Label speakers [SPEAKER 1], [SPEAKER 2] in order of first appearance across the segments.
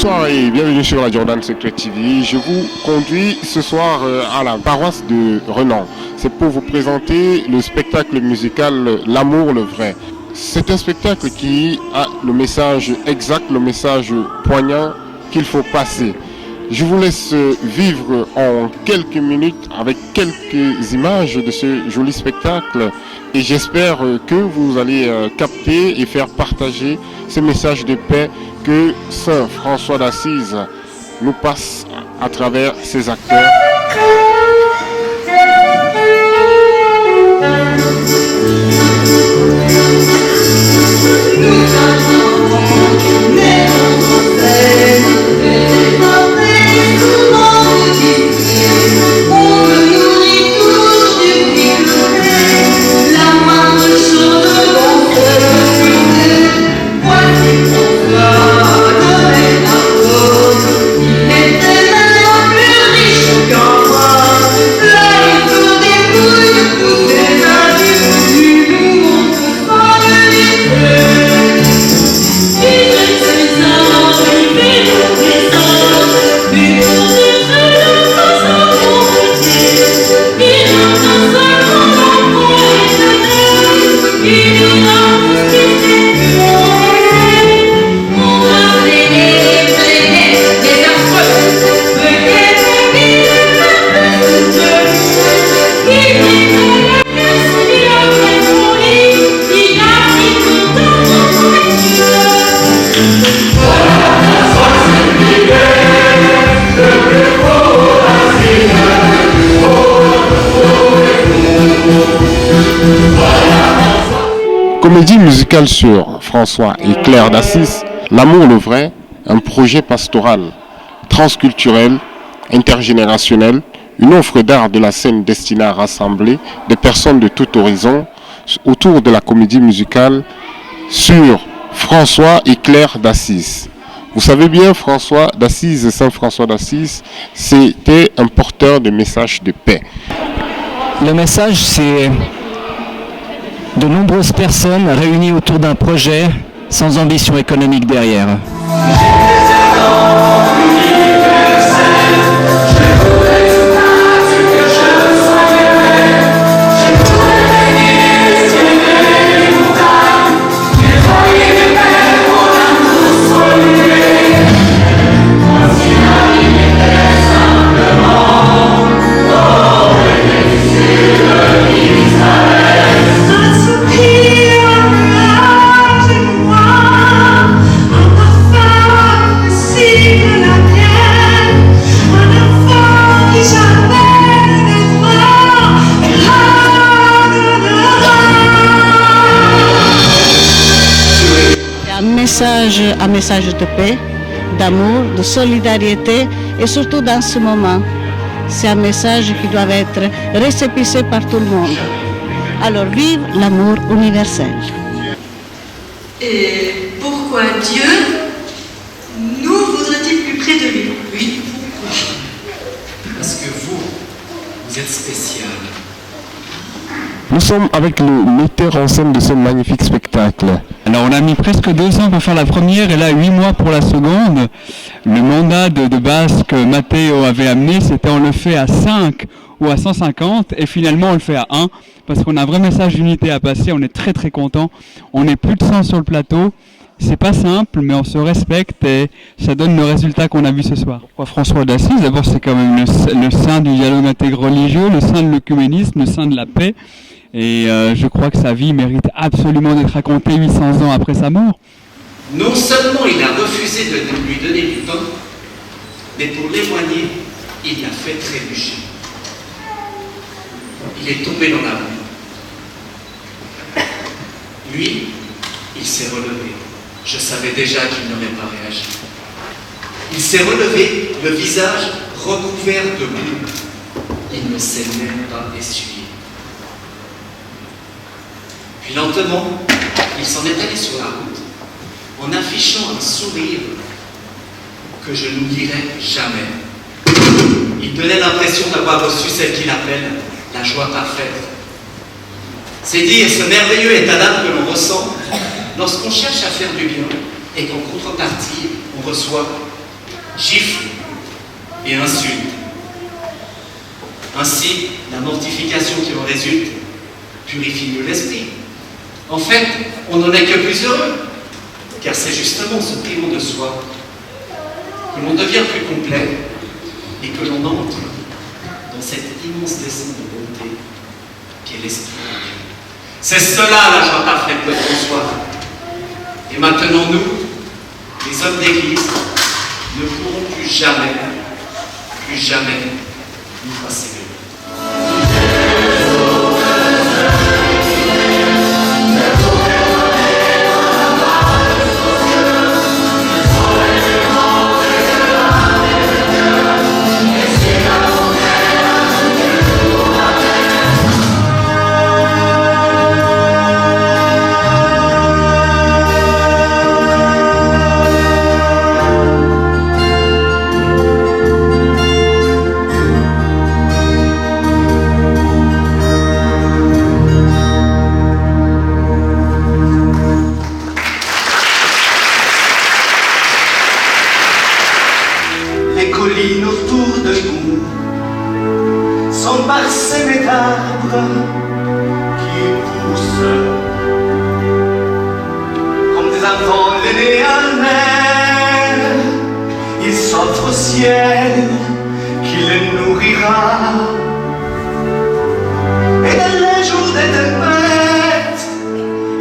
[SPEAKER 1] Bonsoir et bienvenue sur la Jordan Secret TV. Je vous conduis ce soir à la paroisse de Renan. C'est pour vous présenter le spectacle musical L'amour le vrai. C'est un spectacle qui a le message exact, le message poignant qu'il faut passer. Je vous laisse vivre en quelques minutes avec quelques images de ce joli spectacle et j'espère que vous allez capter et faire partager ce message de paix que Saint François d'Assise nous passe à travers ses acteurs. Comédie musicale sur François et Claire d'Assise, L'amour le vrai, un projet pastoral, transculturel, intergénérationnel, une offre d'art de la scène destinée à rassembler des personnes de tout horizon autour de la comédie musicale sur François et Claire d'Assise. Vous savez bien, François d'Assise, Saint François d'Assise, c'était un porteur de messages de paix.
[SPEAKER 2] Le message, c'est de nombreuses personnes réunies autour d'un projet sans ambition économique derrière.
[SPEAKER 3] Un message de paix, d'amour, de solidarité et surtout dans ce moment. C'est un message qui doit être récépissé par tout le monde. Alors vive l'amour universel.
[SPEAKER 4] Et pourquoi Dieu nous voudrait-il plus près de lui? Oui, pourquoi?
[SPEAKER 5] Parce que vous êtes spécial.
[SPEAKER 1] Nous sommes avec le metteur en scène de ce magnifique spectacle.
[SPEAKER 6] Alors on a mis presque 2 ans pour faire la première et là 8 mois pour la seconde. Le mandat de base que Matteo avait amené, c'était on le fait à 5 ou à 150 et finalement on le fait à 1 parce qu'on a un vrai message d'unité à passer, on est très très content. On est plus de 100 sur le plateau, c'est pas simple mais on se respecte et ça donne le résultat qu'on a vu ce soir. Pourquoi François d'Assise? D'abord c'est quand même le saint du dialogue intègre religieux, le saint de l'œcuménisme, le saint de la paix. Et je crois que sa vie mérite absolument d'être racontée 800 ans après sa mort.
[SPEAKER 5] Non seulement il a refusé de lui donner du pain, mais pour l'éloigner, il l'a fait trébucher. Il est tombé dans la boue. Lui, il s'est relevé. Je savais déjà qu'il n'aurait pas réagi. Il s'est relevé, le visage recouvert de boue. Il ne s'est même pas essuyé. Puis lentement, il s'en est allé sur la route en affichant un sourire que je n'oublierai jamais. Il donnait l'impression d'avoir reçu celle qu'il appelle la joie parfaite. C'est dire ce merveilleux état d'âme que l'on ressent lorsqu'on cherche à faire du bien et qu'en contrepartie, on reçoit gifles et insultes. Ainsi, la mortification qui en résulte purifie mieux l'esprit. En fait, on n'en est que plus heureux, car c'est justement ce privant de soi que l'on devient plus complet et que l'on entre dans cette immense descente de bonté qu'est l'Esprit de Dieu. C'est cela la joie parfaite de François. Et maintenant, nous, les hommes d'Église, ne pourrons plus jamais nous passer de lui.
[SPEAKER 7] Les collines autour de nous sont parsemées d'arbres qui poussent comme des enfants nés en mer. Ils s'offrent au ciel qui les nourrira. Et dans les jours des tempêtes,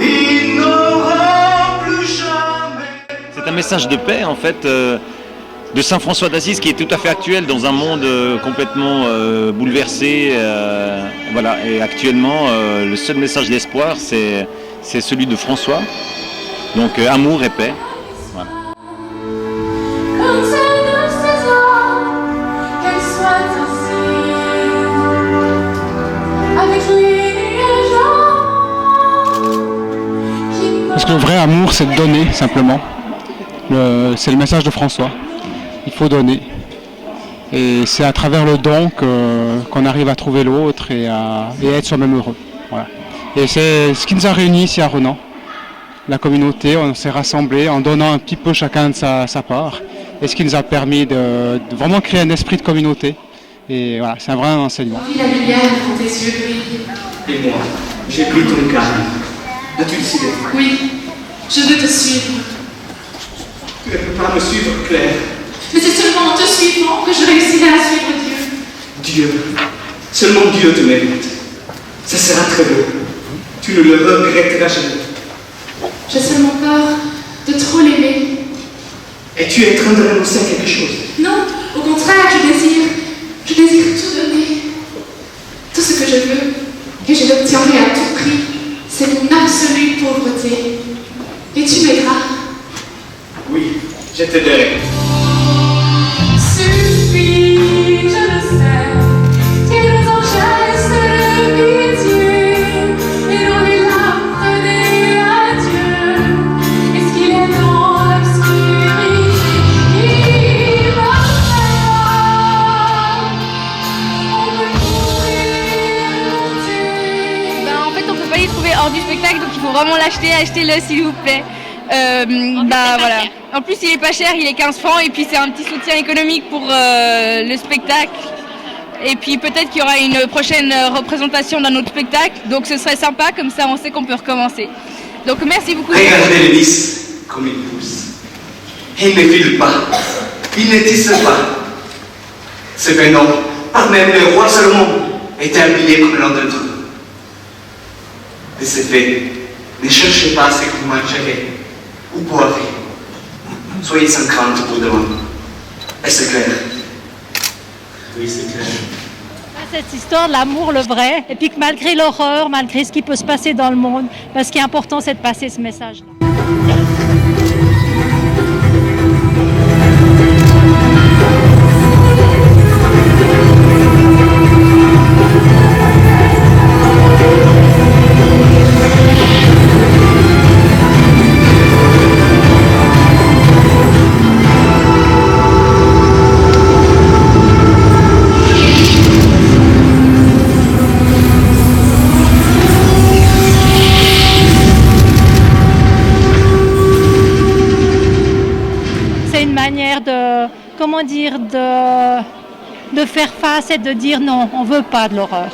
[SPEAKER 7] ils n'auront plus jamais.
[SPEAKER 8] C'est un message de paix en fait. De Saint François d'Assise qui est tout à fait actuel dans un monde complètement bouleversé. Voilà. Et actuellement, le seul message d'espoir, c'est celui de François. Donc amour et paix. Voilà.
[SPEAKER 9] Comme c'est de ces âmes, qu'elles soient ainsi, avec les gens qui
[SPEAKER 6] Parce que le vrai amour, c'est de donner, simplement. C'est le message de François. Il faut donner. Et c'est à travers le don qu'on arrive à trouver l'autre et à être soi-même heureux. Voilà. Et c'est ce qui nous a réunis ici à Renan. La communauté, on s'est rassemblés en donnant un petit peu chacun de sa part. Et ce qui nous a permis de vraiment créer un esprit de communauté. Et voilà, c'est un vrai enseignement.
[SPEAKER 9] la lumière dans tes yeux brille.
[SPEAKER 7] Et moi, j'ai pris ton calme. As-tu décidé?
[SPEAKER 9] Oui, je veux te suivre.
[SPEAKER 7] Tu ne peux pas me suivre, Claire.
[SPEAKER 9] Mais c'est seulement en te suivant que je réussirai à suivre Dieu.
[SPEAKER 7] Dieu, seulement Dieu te mérite. Ça sera très beau. Tu ne le regretteras jamais.
[SPEAKER 9] J'ai seulement peur de trop l'aimer.
[SPEAKER 7] Et tu es en train de renoncer à quelque chose.
[SPEAKER 9] Non, au contraire, je désire tout donner. Tout ce que je veux, et je l'obtiendrai à tout prix, c'est mon absolue pauvreté. Et tu m'aideras.
[SPEAKER 7] Oui, je t'aiderai.
[SPEAKER 9] Suffit, je le sais, qu'il nous en geste de pitié, et nous les larmes données à Dieu. Est-ce qu'il est dans l'obscurité qui va on peut courir, monter.
[SPEAKER 10] En fait, on peut pas les trouver hors du spectacle, donc il faut vraiment l'acheter, achetez-le s'il vous plaît. Voilà. En plus, il est pas cher, il est 15 francs et puis c'est un petit soutien économique pour le spectacle. Et puis peut-être qu'il y aura une prochaine représentation d'un autre spectacle, donc ce serait sympa, comme ça on sait qu'on peut recommencer. Donc merci beaucoup.
[SPEAKER 7] Regardez les lys comme ils poussent. Ils ne filent pas, ils ne tissent pas. Cependant, par même le roi Salomon était habillé comme l'un d'entre eux. De ce fait, ne cherchez pas ce que vous mangerez ou boirez. Soyez sans crainte pour demain. Est-ce clair? Oui, c'est clair.
[SPEAKER 11] Cette histoire de l'amour, le vrai, et puis que malgré l'horreur, malgré ce qui peut se passer dans le monde, ce qui est important, c'est de passer ce message-là. comment dire, de faire face et de dire non, on ne veut pas de l'horreur.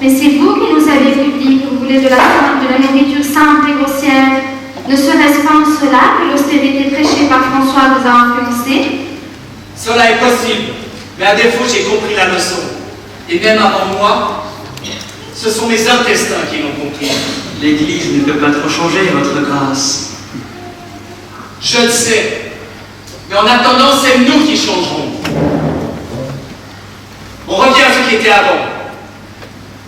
[SPEAKER 12] Mais c'est vous qui nous avez dit que vous voulez de la nourriture simple et grossière. Ne serait-ce pas en cela que l'austérité prêchée par François vous a influencé?
[SPEAKER 5] Cela est possible, mais à défaut, j'ai compris la leçon. Et même avant moi, ce sont mes intestins qui l'ont compris.
[SPEAKER 7] L'Église ne peut pas trop changer, votre grâce.
[SPEAKER 5] Je le sais, mais en attendant, c'est nous qui changerons. On revient à ce qui était avant.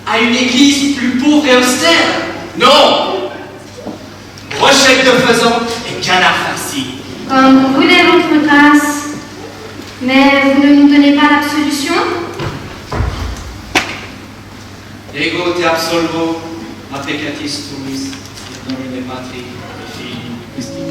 [SPEAKER 5] À une Église plus pauvre et austère? Non! Brochette de faisan et canard farci.
[SPEAKER 12] Comme vous voulez, votre grâce. Mais vous ne nous donnez pas l'absolution?
[SPEAKER 5] Ego te absolvo, a peccatis tuis, et nomine Patri, et Filii, Christi.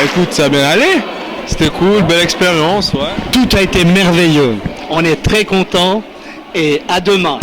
[SPEAKER 13] Écoute, ça a bien allé. C'était cool, belle expérience, ouais.
[SPEAKER 14] Tout a été merveilleux. On est très contents et à demain.